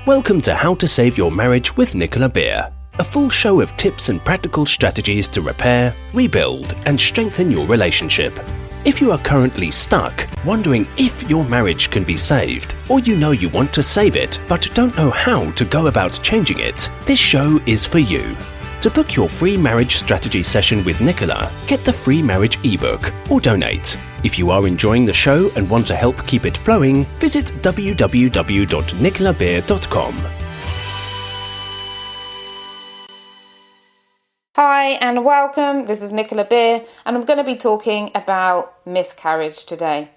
Welcome to How to Save Your Marriage with Nicola Beer, a full show of tips and practical strategies to repair, rebuild, and strengthen your relationship. If you are currently stuck, wondering if your marriage can be saved, or you know you want to save it but don't know how to go about changing it, this show is for you. To book your free marriage strategy session with Nicola, get the free marriage ebook or donate. If you are enjoying the show and want to help keep it flowing, visit www.nicolabeer.com. Hi and welcome, this is Nicola Beer and I'm going to be talking about miscarriage today.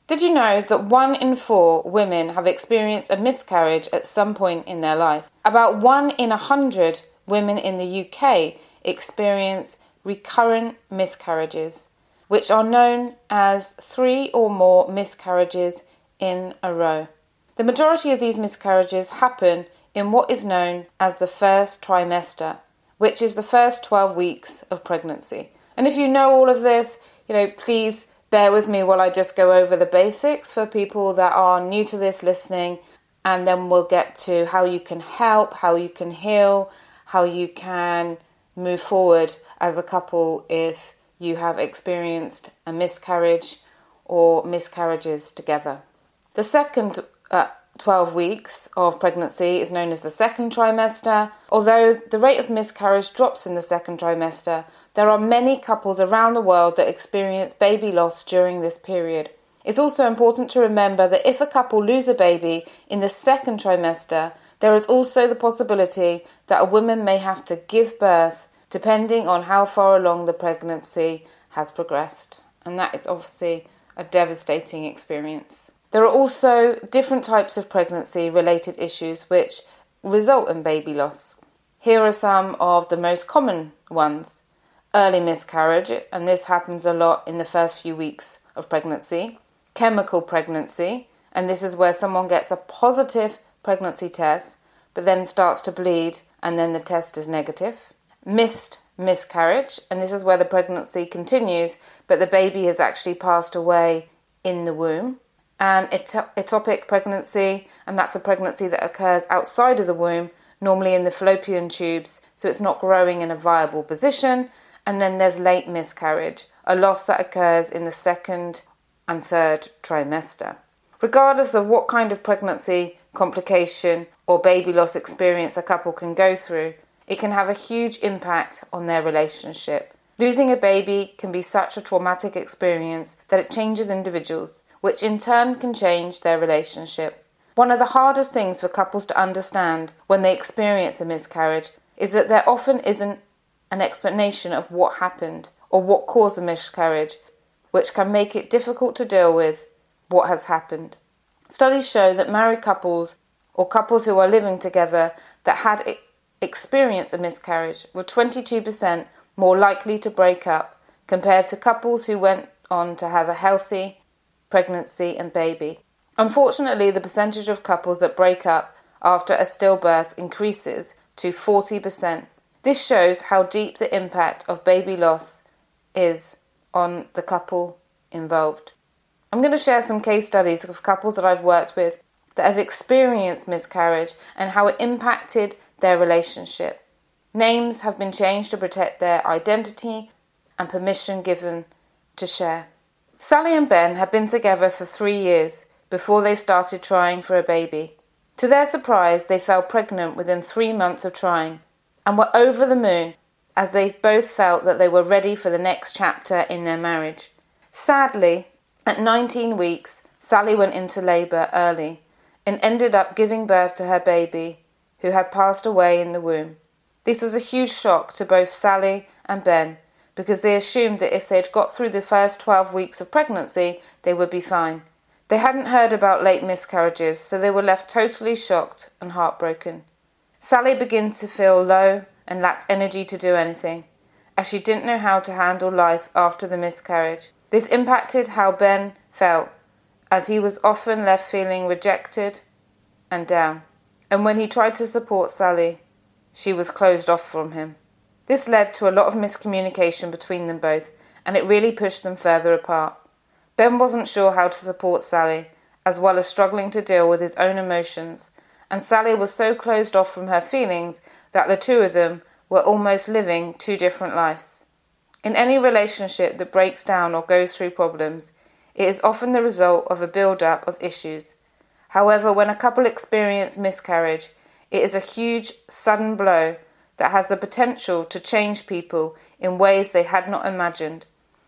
Did you know that 1 in 4 women have experienced a miscarriage at some point in their life? About 1 in 100 women in the UK experience recurrent miscarriages, which are known as 3 or more miscarriages in a row. The majority of these miscarriages happen in what is known as the first trimester, which is the first 12 weeks of pregnancy. And if you know all of this, please bear with me while I just go over the basics for people that are new to this listening, and then we'll get to how you can help, how you can heal, how you can move forward as a couple if you have experienced a miscarriage or miscarriages together. The second 12 weeks of pregnancy is known as the second trimester. Although the rate of miscarriage drops in the second trimester, there are many couples around the world that experience baby loss during this period. It's also important to remember that if a couple lose a baby in the second trimester, there is also the possibility that a woman may have to give birth depending on how far along the pregnancy has progressed. And that is obviously a devastating experience. There are also different types of pregnancy-related issues which result in baby loss. Here are some of the most common ones. Early miscarriage, and this happens a lot in the first few weeks of pregnancy. Chemical pregnancy, and this is where someone gets a positive pregnancy test, but then starts to bleed, and then the test is negative. Missed miscarriage, and this is where the pregnancy continues, but the baby has actually passed away in the womb. And ectopic pregnancy, and that's a pregnancy that occurs outside of the womb, normally in the fallopian tubes, so it's not growing in a viable position. And then there's late miscarriage, a loss that occurs in the second and third trimester. Regardless of what kind of pregnancy complication or baby loss experience a couple can go through, it can have a huge impact on their relationship. Losing a baby can be such a traumatic experience that it changes individuals, which in turn can change their relationship. One of the hardest things for couples to understand when they experience a miscarriage is that there often isn't an explanation of what happened or what caused the miscarriage, which can make it difficult to deal with what has happened. Studies show that married couples or couples who are living together that had experienced a miscarriage were 22% more likely to break up compared to couples who went on to have a healthy pregnancy and baby. Unfortunately, the percentage of couples that break up after a stillbirth increases to 40%. This shows how deep the impact of baby loss is on the couple involved. I'm going to share some case studies of couples that I've worked with that have experienced miscarriage and how it impacted their relationship. Names have been changed to protect their identity and permission given to share. Sally and Ben had been together for 3 years before they started trying for a baby. To their surprise, they fell pregnant within 3 months of trying and were over the moon as they both felt that they were ready for the next chapter in their marriage. Sadly, at 19 weeks, Sally went into labour early and ended up giving birth to her baby, who had passed away in the womb. This was a huge shock to both Sally and Ben, because they assumed that if they'd got through the first 12 weeks of pregnancy, they would be fine. They hadn't heard about late miscarriages, so they were left totally shocked and heartbroken. Sally began to feel low and lacked energy to do anything, as she didn't know how to handle life after the miscarriage. This impacted how Ben felt, as he was often left feeling rejected and down. And when he tried to support Sally, she was closed off from him. This led to a lot of miscommunication between them both, and it really pushed them further apart. Ben wasn't sure how to support Sally, as well as struggling to deal with his own emotions, and Sally was so closed off from her feelings that the two of them were almost living two different lives. In any relationship that breaks down or goes through problems, it is often the result of a build-up of issues. However, when a couple experience miscarriage, it is a huge, sudden blow that has the potential to change people in ways they had not imagined.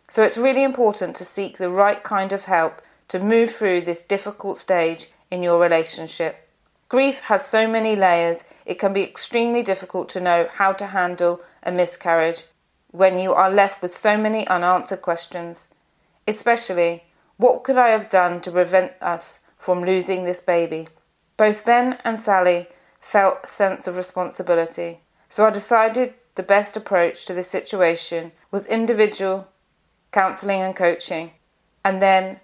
So it's really important to seek the right kind of help to move through this difficult stage in your relationship. Grief has so many layers, it can be extremely difficult to know how to handle a miscarriage when you are left with so many unanswered questions. Especially, what could I have done to prevent us from losing this baby? Both Ben and Sally felt a sense of responsibility. So I decided the best approach to this situation was individual counselling and coaching, and then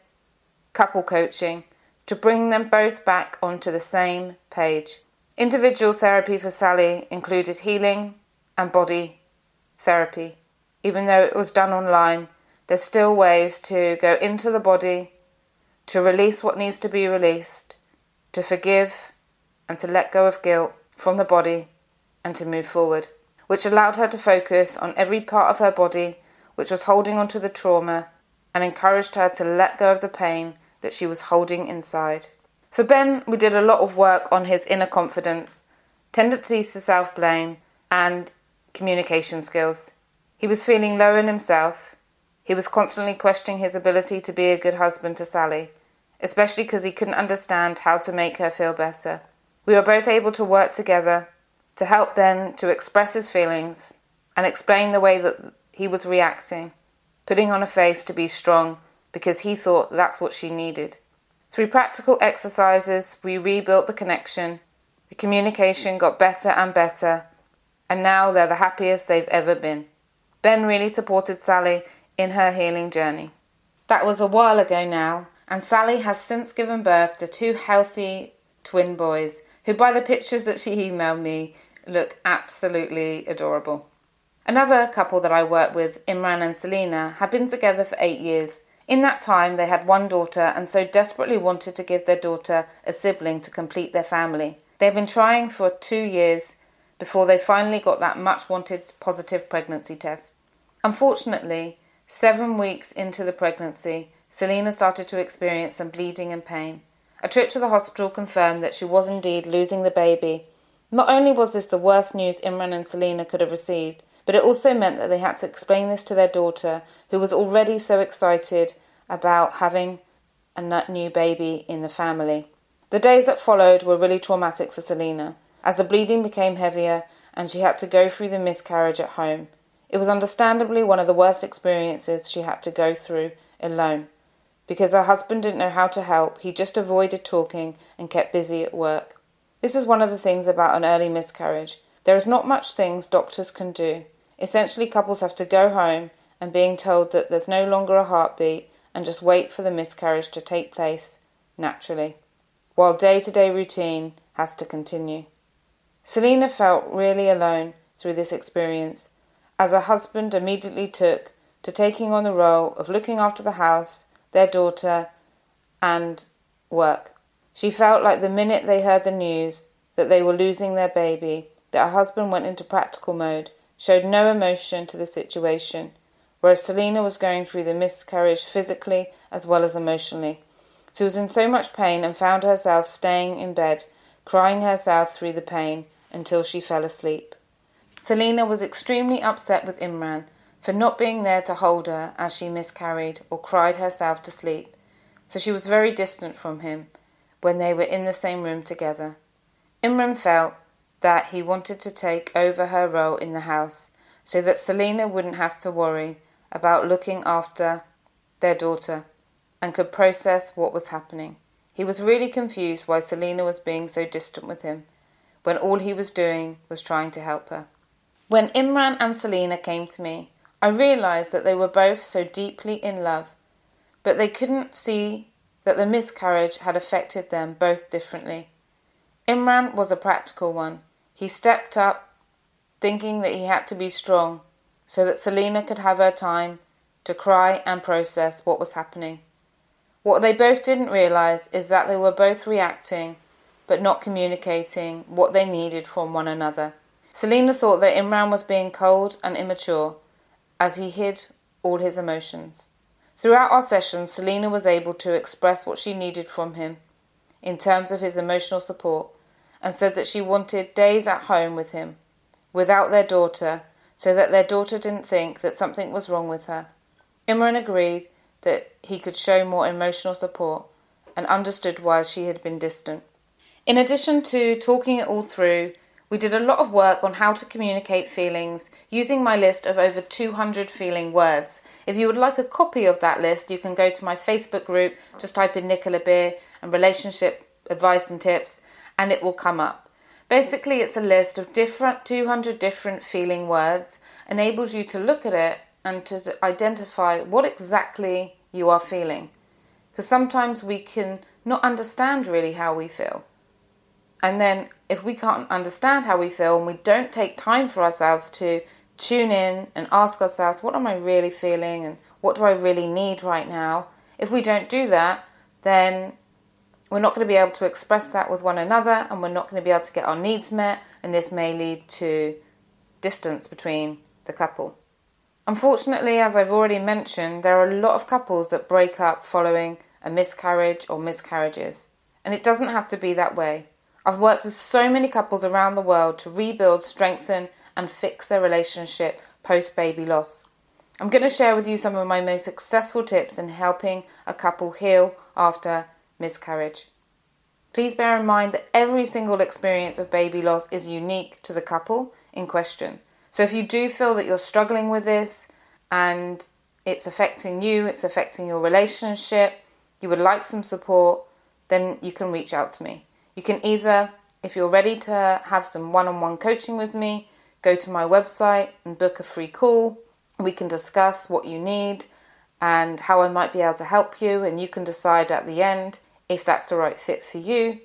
couple coaching to bring them both back onto the same page. Individual therapy for Sally included healing and body therapy. Even though it was done online, there's still ways to go into the body, to release what needs to be released, to forgive and to let go of guilt from the body and to move forward, which allowed her to focus on every part of her body which was holding onto the trauma and encouraged her to let go of the pain that she was holding inside. For Ben, we did a lot of work on his inner confidence, tendencies to self-blame, and communication skills. He was feeling low in himself. He was constantly questioning his ability to be a good husband to Sally, especially because he couldn't understand how to make her feel better. We were both able to work together to help Ben to express his feelings and explain the way that he was reacting, putting on a face to be strong because he thought that's what she needed. Through practical exercises, we rebuilt the connection, the communication got better and better, and now they're the happiest they've ever been. Ben really supported Sally in her healing journey. That was a while ago now, and Sally has since given birth to two healthy twin boys, who by the pictures that she emailed me look absolutely adorable. Another couple that I work with, Imran and Selena, had been together for 8 years. In that time, they had one daughter and so desperately wanted to give their daughter a sibling to complete their family. They had been trying for 2 years before they finally got that much-wanted positive pregnancy test. Unfortunately, 7 weeks into the pregnancy, Selena started to experience some bleeding and pain. A trip to the hospital confirmed that she was indeed losing the baby. Not only was this the worst news Imran and Selena could have received, but it also meant that they had to explain this to their daughter, who was already so excited about having a new baby in the family. The days that followed were really traumatic for Selena, as the bleeding became heavier and she had to go through the miscarriage at home. It was understandably one of the worst experiences she had to go through alone. Because her husband didn't know how to help, he just avoided talking and kept busy at work. This is one of the things about an early miscarriage. There is not much things doctors can do. Essentially, couples have to go home and being told that there's no longer a heartbeat and just wait for the miscarriage to take place naturally, while day-to-day routine has to continue. Selena felt really alone through this experience, as her husband immediately took to taking on the role of looking after the house, their daughter, and work. She felt like the minute they heard the news that they were losing their baby, that her husband went into practical mode, showed no emotion to the situation, whereas Selena was going through the miscarriage physically as well as emotionally. She was in so much pain and found herself staying in bed, crying herself through the pain until she fell asleep. Selena was extremely upset with Imran for not being there to hold her as she miscarried or cried herself to sleep, so she was very distant from him when they were in the same room together. Imran felt that he wanted to take over her role in the house so that Selena wouldn't have to worry about looking after their daughter and could process what was happening. He was really confused why Selena was being so distant with him when all he was doing was trying to help her. When Imran and Selena came to me, I realised that they were both so deeply in love, but they couldn't see that the miscarriage had affected them both differently. Imran was a practical one. He stepped up, thinking that he had to be strong so that Selena could have her time to cry and process what was happening. What they both didn't realise is that they were both reacting but not communicating what they needed from one another. Selena thought that Imran was being cold and immature as he hid all his emotions. Throughout our sessions, Selena was able to express what she needed from him in terms of his emotional support, and said that she wanted days at home with him, without their daughter, so that their daughter didn't think that something was wrong with her. Imran agreed that he could show more emotional support and understood why she had been distant. In addition to talking it all through, we did a lot of work on how to communicate feelings using my list of over 200 feeling words. If you would like a copy of that list, you can go to my Facebook group, just type in Nicola Beer and relationship advice and tips, and it will come up. Basically, it's a list of 200 different feeling words, enables you to look at it and to identify what exactly you are feeling. Because sometimes we can not understand really how we feel. And then if we can't understand how we feel and we don't take time for ourselves to tune in and ask ourselves, what am I really feeling and what do I really need right now? If we don't do that, then we're not going to be able to express that with one another, and we're not going to be able to get our needs met, and this may lead to distance between the couple. Unfortunately, as I've already mentioned, there are a lot of couples that break up following a miscarriage or miscarriages, and it doesn't have to be that way. I've worked with so many couples around the world to rebuild, strengthen, and fix their relationship post-baby loss. I'm going to share with you some of my most successful tips in helping a couple heal after miscarriage. Please bear in mind that every single experience of baby loss is unique to the couple in question. So if you do feel that you're struggling with this and it's affecting you, it's affecting your relationship, you would like some support, then you can reach out to me. You can either, if you're ready to have some one-on-one coaching with me, go to my website and book a free call. We can discuss what you need and how I might be able to help you, and you can decide at the end if that's the right fit for you.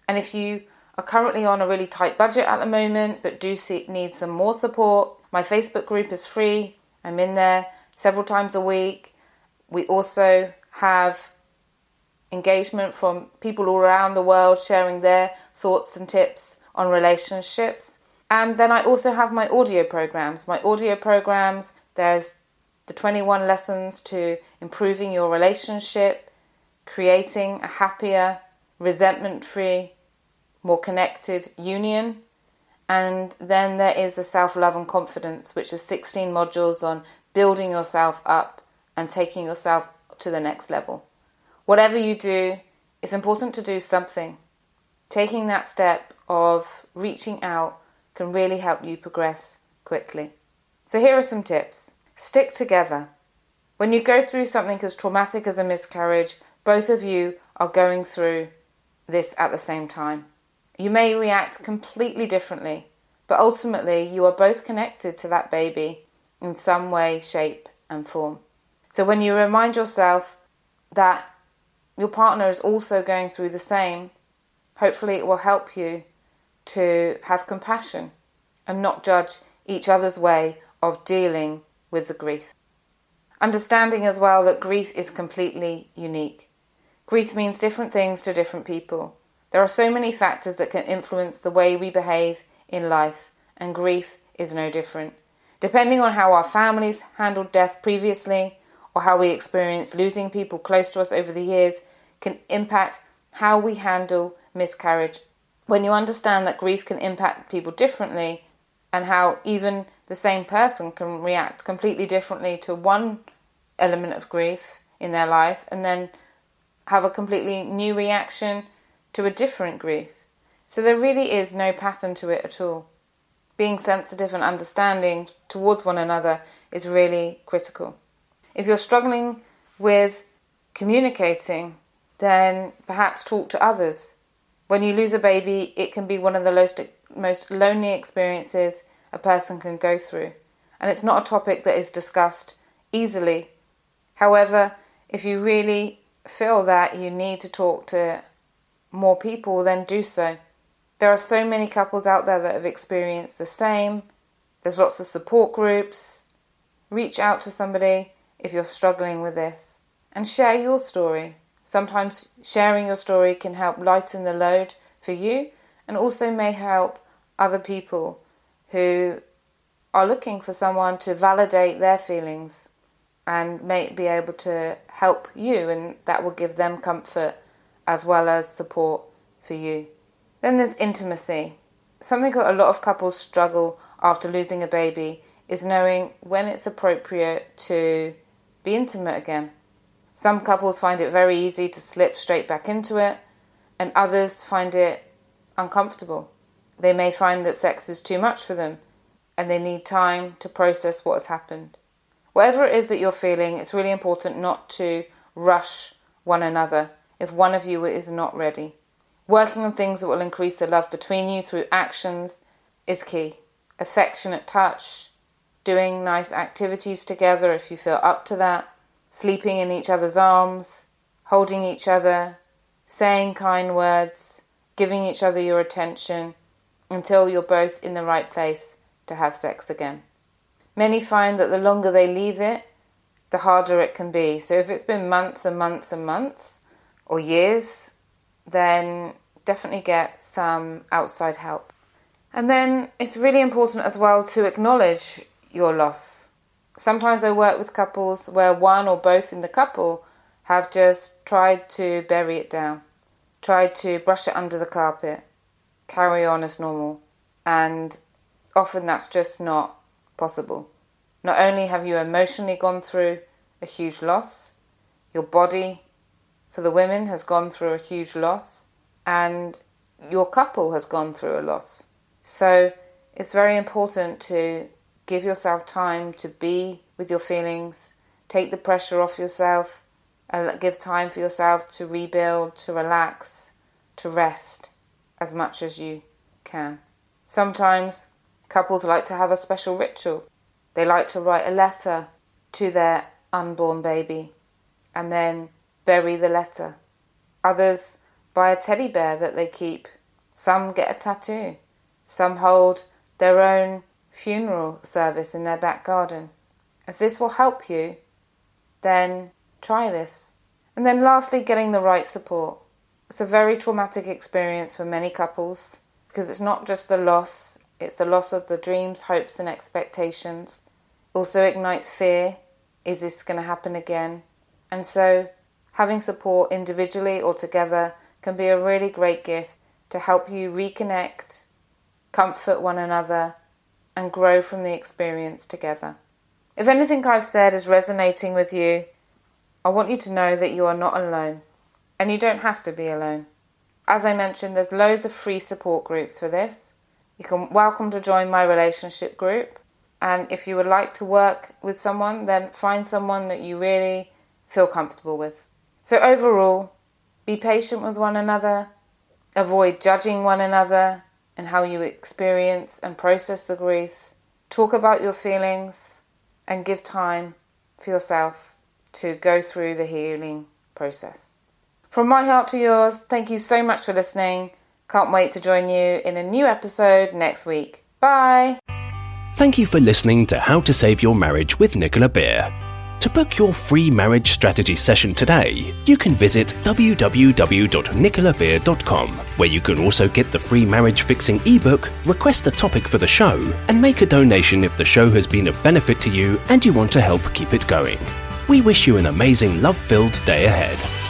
And if you are currently on a really tight budget at the moment but need some more support, my Facebook group is free. I'm in there several times a week. We also have engagement from people all around the world sharing their thoughts and tips on relationships. And then I also have my audio programs. There's the 21 lessons to improving your relationship, creating a happier, resentment-free, more connected union. And then there is the self-love and confidence, which is 16 modules on building yourself up and taking yourself to the next level. Whatever you do, it's important to do something. Taking that step of reaching out can really help you progress quickly. So here are some tips. Stick together. When you go through something as traumatic as a miscarriage, both of you are going through this at the same time. You may react completely differently, but ultimately you are both connected to that baby in some way, shape and form. So when you remind yourself that your partner is also going through the same, hopefully it will help you to have compassion and not judge each other's way of dealing with the grief. Understanding as well that grief is completely unique. Grief means different things to different people. There are so many factors that can influence the way we behave in life, and grief is no different. Depending on how our families handled death previously, or how we experience losing people close to us over the years, can impact how we handle miscarriage. When you understand that grief can impact people differently, and how even the same person can react completely differently to one element of grief in their life, and then have a completely new reaction to a different grief. So there really is no pattern to it at all. Being sensitive and understanding towards one another is really critical. If you're struggling with communicating, then perhaps talk to others. When you lose a baby, it can be one of the most lonely experiences a person can go through. And it's not a topic that is discussed easily. However, if you really feel that you need to talk to more people, then do so. There are so many couples out there that have experienced the same. There's lots of support groups. Reach out to somebody if you're struggling with this, and share your story. Sometimes sharing your story can help lighten the load for you, and also may help other people who are looking for someone to validate their feelings and may be able to help you, and that will give them comfort as well as support for you. Then there's intimacy. Something that a lot of couples struggle after losing a baby is knowing when it's appropriate to be intimate again. Some couples find it very easy to slip straight back into it, and others find it uncomfortable. They may find that sex is too much for them and they need time to process what has happened. Whatever it is that you're feeling, it's really important not to rush one another if one of you is not ready. Working on things that will increase the love between you through actions is key. Affectionate touch, doing nice activities together if you feel up to that, sleeping in each other's arms, holding each other, saying kind words, giving each other your attention until you're both in the right place to have sex again. Many find that the longer they leave it, the harder it can be. So if it's been months and months and months or years, then definitely get some outside help. And then it's really important as well to acknowledge your loss. Sometimes I work with couples where one or both in the couple have just tried to bury it down, tried to brush it under the carpet, carry on as normal, and often that's just not possible. Not only have you emotionally gone through a huge loss, your body, for the women, has gone through a huge loss, and your couple has gone through a loss. So it's very important to give yourself time to be with your feelings, take the pressure off yourself, and give time for yourself to rebuild, to relax, to rest as much as you can. Sometimes couples like to have a special ritual. They like to write a letter to their unborn baby and then bury the letter. Others buy a teddy bear that they keep. Some get a tattoo. Some hold their own funeral service in their back garden. If this will help you, then try this. And then lastly, getting the right support. It's a very traumatic experience for many couples because it's not just the loss, it's the loss of the dreams, hopes and expectations. Also ignites fear. Is this going to happen again? And so having support individually or together can be a really great gift to help you reconnect, comfort one another, and grow from the experience together. If anything I've said is resonating with you, I want you to know that you are not alone, and you don't have to be alone. As I mentioned, there's loads of free support groups for this. You can welcome to join my relationship group, and if you would like to work with someone, then find someone that you really feel comfortable with. So overall, be patient with one another, avoid judging one another and how you experience and process the grief. Talk about your feelings and give time for yourself to go through the healing process. From my heart to yours, thank you so much for listening. Can't wait to join you in a new episode next week. Bye! Thank you for listening to How to Save Your Marriage with Nicola Beer. To book your free marriage strategy session today, you can visit www.nicolabeer.com, where you can also get the free marriage fixing ebook, request a topic for the show, and make a donation if the show has been of benefit to you and you want to help keep it going. We wish you an amazing love-filled day ahead.